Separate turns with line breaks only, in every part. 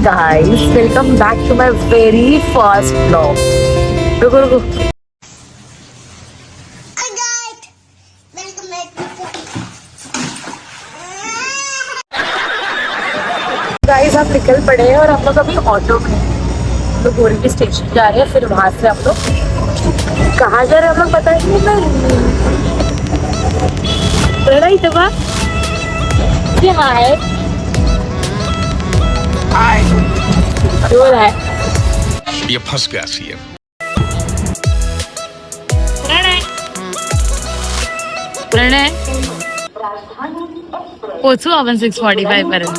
guys, welcome back to my very first vlog. रुको guys, हम निकल पड़े हैं और हम लोग अभी ऑटो में हम लोग गोरखी स्टेशन जा रहे हैं। फिर वहां से हम लोग कहाँ जा रहे हैं हम लोग पता ही नहीं। हाय हाय बोल है
ये फंस गया सी
प्रणय पोचू आपण 6:45 पर्यंत।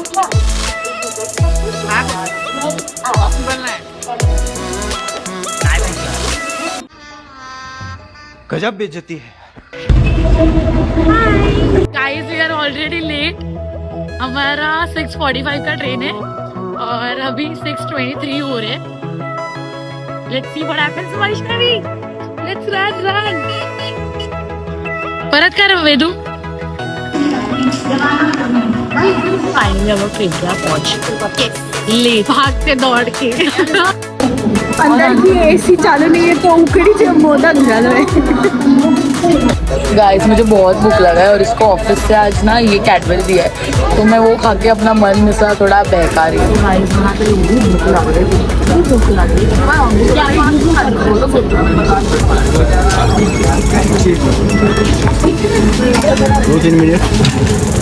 गजब बेइज्जती है।
Guys, we are already late. हमारा 6:45 का ट्रेन है और अभी 6:23 हो रहे हैं। Let's see what happens. Vaishnavi, let's run. परत कर वेदू। फाइनली हम ट्रेनला पहुंच ले भागते दौड़ के।
अंदर की एसी चालू नहीं है तो उकड़ी मोदक झालोय।
गाइस, मुझे बहुत भूख लगा है और इसको ऑफिस से आज ना ये कैडबरी दिया है तो मैं वो खा के अपना मन सा थोड़ा बहका रही हूँ। गाइस, वहाँ पे भूख लग रही है, भूख लग रही है।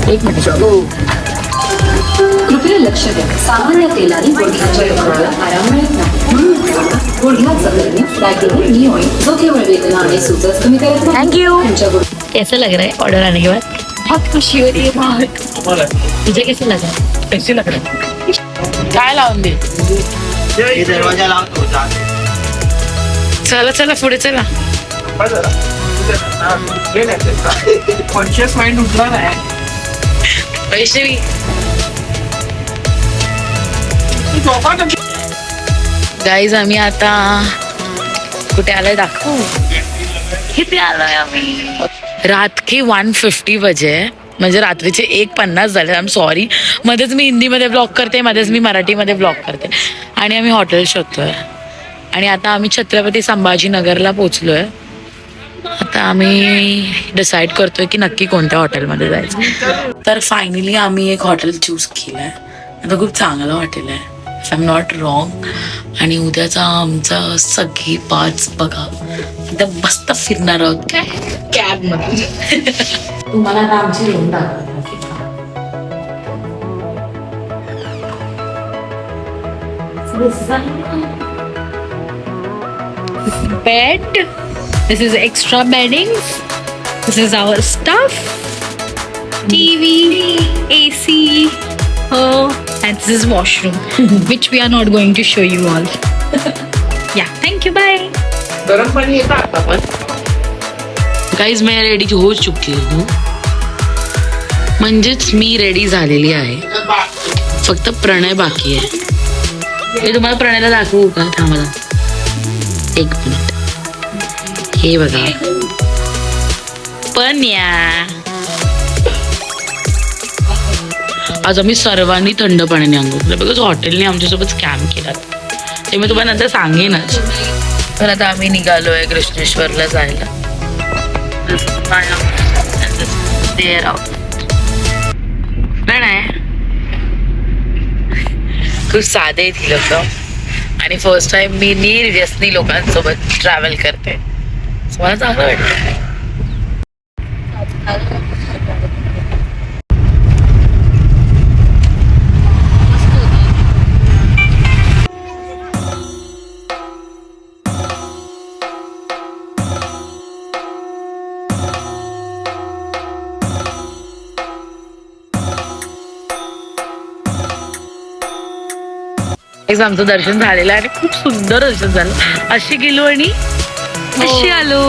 1 मिनट चलो।
कृपया लक्ष द्या, सामान्य तेलाने गुडघ्याच्या दुखण्याला आराम मिळत नाही। गुडघ्याचा दरम्यान बॅटरी नियमित जो केवळ वेदना आणि सुजस कमी करत नाही।
Thank you. कैसा लग रहा है ऑर्डर आने के बाद? बहुत खुशी हो रही है बहुत। तुझे कैसे लग रहा है? कैसे लग रहा है? काय लावून दे
ये दरवाजा लाव तो
चला चला पुढे चला।
कॉन्शियस माइंड उठला नाही।
वैष्णवी, गाईज आम्ही आता कुठे आलोय दाखवू? किती आलोय आम्ही? रात की 1:50 बजे, म्हणजे रात्रीचे 1:50 झाले। आय एम सॉरी, मध्येच मी हिंदीमध्ये ब्लॉग करते, मध्येच मी मराठीमध्ये ब्लॉग करते आणि आम्ही हॉटेल शोधतोय आणि आता आम्ही छत्रपती संभाजीनगरला पोचलोय। आता आम्ही डिसाईड करतोय की नक्की कोणत्या हॉटेलमध्ये जायचं। तर फायनली आम्ही एक हॉटेल चूज केलंय। आता खूप चांगलं हॉटेल आहे, if I am not wrong. आणि उद्याचा आमचा सगळी 5 बघा एकदम मस्त फिरणार आहोत काय कॅब मध्ये। तुम्हाला आता आमची room bed, this is extra beddings, this is our stuff, TV, AC, and this is washroom which we are not going to show you all. Yeah, thank you, bye.
गरम पाणी येतं आता पण।
गाइज, मैं रेडी हो चुकी हूँ, म्हणजेच मी रेडी झालेली आहे, फक्त प्रणय बाकी आहे। मी तुम्हाला प्रणयला दाखवू का? थांबा 1 मिनिट। हे बघा पन्या, आज आम्ही सर्वांनी थंड पाण्याने अंघोळ केलं बिकॉज हॉटेलने आमच्यासोबत स्कॅम केला, ते मी तुम्हाला नंतर सांगेनच। तर आता आम्ही निघालोय कृष्णेश्वरला जायला। खूप साधे आहेत ही लोक आणि फर्स्ट टाइम मी निर्व्यसनी लोकांसोबत ट्रॅव्हल करते, मला चांगलं वाटतं। आमचं दर्शन झालेलं आहे आणि खूप सुंदर दर्शन झालं। अशी गेलो आणि अशी आलो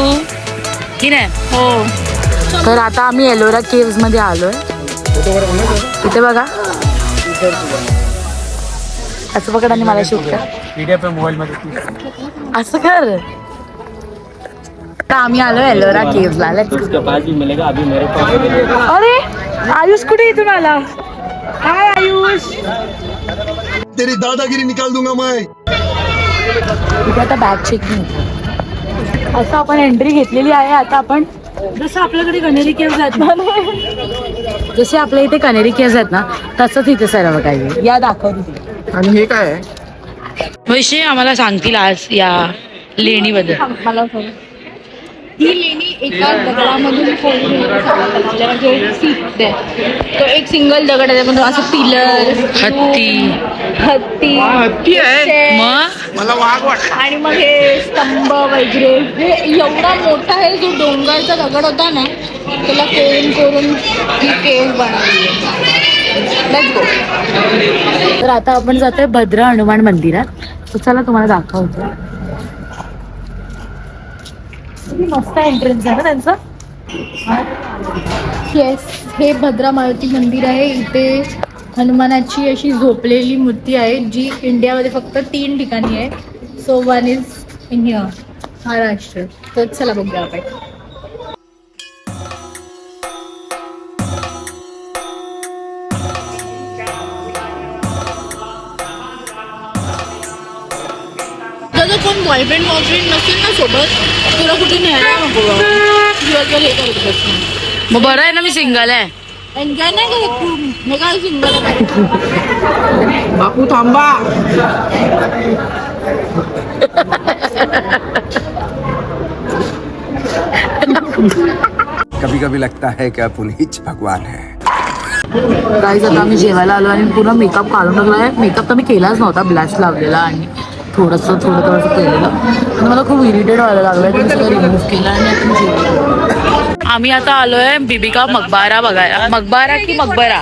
की नाही? हो। तर आता आम्ही एलोरा केव्स मध्ये आलोय। इथे बघा, असं पकड आणि मला शूट कर,
मोबाईल मध्ये
असं कर। आता आम्ही आलो एलोरा केव्सला। अरे आयुष कुठे इथून आला? हाय आयुष।
तेरी दादागिरी निकाल दूंगा मैं।
तिथे आता बॅग चेकिंग होतं. असं आपण एंट्री घेतलेली आहे. आता आपण जसं आपल्याकडे कनेरी केव्ज आहेत ना, जसे आपल्या इथे कनेरी केव्ज आहेत ना, तसंच इथे सर्व काही या दाखवते.
आणि हे काय आहे?
वैष्णवी आम्हाला सांगतील आज या लेणीबद्दल.
मला सांग. ही लेणी एका दगडामधून फोडून म्हणजे एक सीट आहे. तो एक सिंगल दगड आहे, त्यामधून असं पिलर, हत्ती
हत्ती आहे.
मग
मला वाघ वाटला.
आणि मग हे स्तंभ वगैरे हे एवढा मोठा आहे. जो डोंगरचा दगड होता ना, त्याला करून ही केव बनवली आहे. Let's go.
तर आता आपण जातोय भद्र हनुमान मंदिरात. तर चला तुम्हाला दाखवतो. मस्त एंट्रन्स आहे ना त्यांचं.
येस, हे भद्रा मारुती मंदिर आहे. इथे हनुमानाची अशी झोपलेली मूर्ती आहे, जी इंडियामध्ये फक्त 3 ठिकाणी आहे. So one is in here, Maharashtra. तर चला बघूया आपण. जर कोण बॉयफ्रेंड नसेल ना सोबत, तुला कुठे न्यायला नको दिवसभर हे करत बसतो.
मग बरं आहे ना, मी सिंगल आहे.
एन्जॉय नाही करत तू. मी काय सिंगल आहे.
बापू थांबा.
कभी कभी लगता है कि आप उन्हीं भगवान है.
गाईज आता आम्ही जेवायला आलो आणि पूर्ण मेकअप काढून टाकला. मेकअप तर मी केलाच नव्हता, ब्लॅश लावलेला आणि थोडंसं केलेलं. आणि मला खूप इरिटेट व्हायला लागलं. मी सगळं रिमूव्ह केलं आणि आपण जेवलो. आम्ही आता आलोय बिबिका मकबरा बघायला. मकबरा की मकबरा?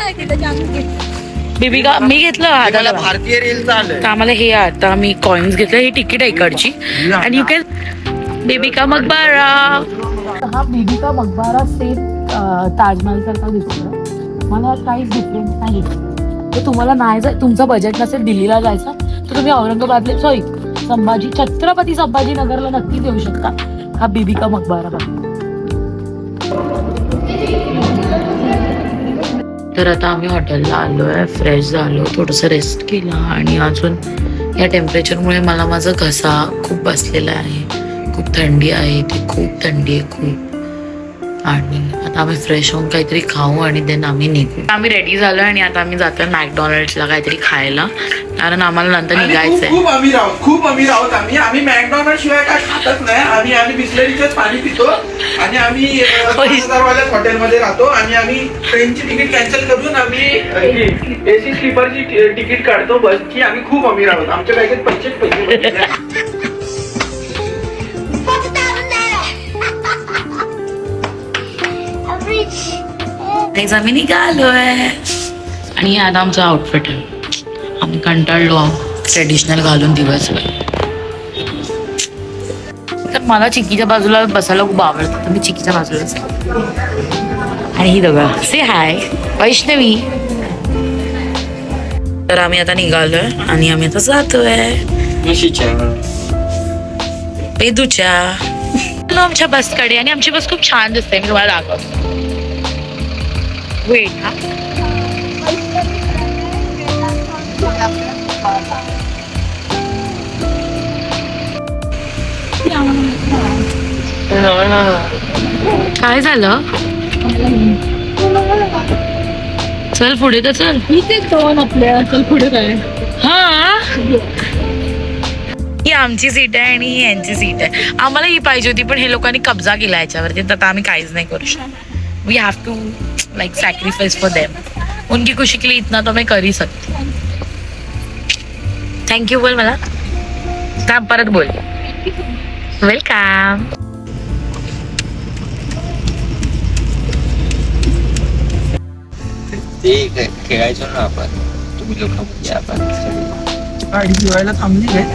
बिबिका मी घेतलं हाताला.
भारतीय रेल चालू.
तर आम्हाला हे आता मी कॉइन्स घेतलं. ही तिकीट आहे इकडची. आणि यू कॅन बिबिका मकबरा. हा बिबिका मकबरा सेम ताजमहल सारखा दिसतो. मला काहीच डिफरन्स नाही. तर तुम्हाला नाही तुमचं बजेट नसेल दिल्लीला जायचं, तर तुम्ही औरंगाबादला छत्रपती संभाजीनगरला नक्कीच येऊ शकता. हा बिबिका मकबरा बघा. तर आता आम्ही हॉटेलला आलोय, फ्रेश झालो, थोडंसं रेस्ट केला आणि अजून या टेम्परेचरमुळे मला माझा घसा खूप बसलेला आहे. खूप थंडी आहे, ती खूप थंडी आहे खूप. आणि आता आम्ही फ्रेश होऊन काहीतरी खाऊ आणि देन आम्ही निघू. आम्ही रेडी झालो आणि आता आम्ही जातोय मॅकडॉनल्ड्सला काहीतरी खायला, कारण आम्हाला नंतर निघायचंय.
खूप अमीर आहोत आम्ही मॅकडॉनल्ड शिवाय काय खातच नाही. आम्ही बिस्लरीचंच पाणी पितो आणि आम्ही 5,000 हॉटेलमध्ये राहतो. आणि आम्ही ट्रेनची तिकीट कॅन्सल करून आम्ही एसी स्लीपरची तिकीट काढतो बसची. आम्ही खूप अमीर आहोत. आमच्या बॅगेत पैसे
आम्ही निघालोय. आणि हे आता आमचं आउटफिट आहे. आम्ही कंटाळलो ट्रेडिशनल घालून दिवसभर. तर मला चिकीच्या बाजूला बसायला खूप आवडतं, तर मी चिकीच्या बाजूला बसते. आणि ही दोघं से हाय वैष्णवी. तर आम्ही आता निघालोय आणि आम्ही आता जातोय पेदूच्या आमच्या बसकडे. आणि आमची बस खूप छान दिसते, मी तुम्हाला दाखवतो. वेट हा. काय झालं? चल पुढे तर चल.
इथे दोन आपल्या. चल पुढे काय.
हा, ही आमची सीट आहे आणि ही यांची सीट आहे. आम्हाला ही पाहिजे होती, पण हे लोकांनी कब्जा केला याच्यावरती. तर आता आम्ही काहीच नाही करू शकतो. We have to like sacrifice for them. उनकी खुशी के लिए इतना तो मैं कर ही सकती. थैंक यू बोल मला. परत बोल. वेलकम.
ठीक आहे, खेळायचो ना आपण. तुम्ही लोक म्हणजे आपण गाडी जेवायला थांबली आहे.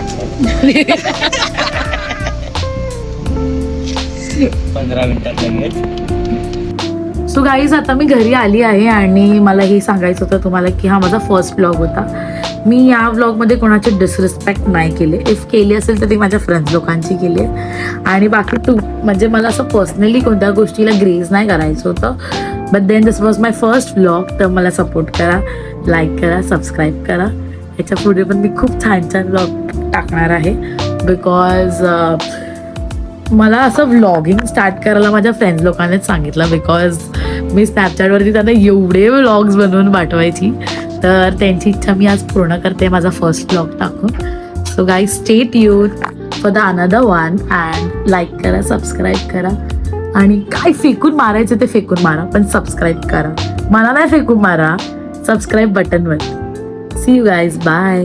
15 मिनिटात लगेच.
सो गाईज आता मी घरी आली आहे आणि मला हे सांगायचं होतं तुम्हाला की हा माझा फर्स्ट व्लॉग होता. मी या व्लॉगमध्ये कोणाची डिसरिस्पेक्ट नाही केले. इफ केली असेल तर ती माझ्या फ्रेंड्स लोकांची केली. आणि बाकी म्हणजे मला असं पर्सनली कोणत्या गोष्टीला ग्रेज नाही करायचं होतं. But then this was my first vlog. तर मला सपोर्ट करा, लाईक करा, सबस्क्राईब करा. याच्या पुढे पण मी खूप छान छान व्लॉग टाकणार आहे. बिकॉज मला असं व्लॉगिंग स्टार्ट करायला माझ्या फ्रेंड्स लोकांनीच सांगितलं. बिकॉज मी स्नॅपचॅटवरती त्यांना एवढे व्लॉग्स बनवून पाठवायची, तर त्यांची इच्छा मी आज पूर्ण करते माझा फर्स्ट व्लॉग टाकून. So guys stay tuned for the another one and like करा, सबस्क्राईब करा आणि काय फेकून मारायचं ते फेकून मारा, पण सबस्क्राईब करा. मला नाही फेकून मारा, सबस्क्राईब बटनवर. See you guys, bye.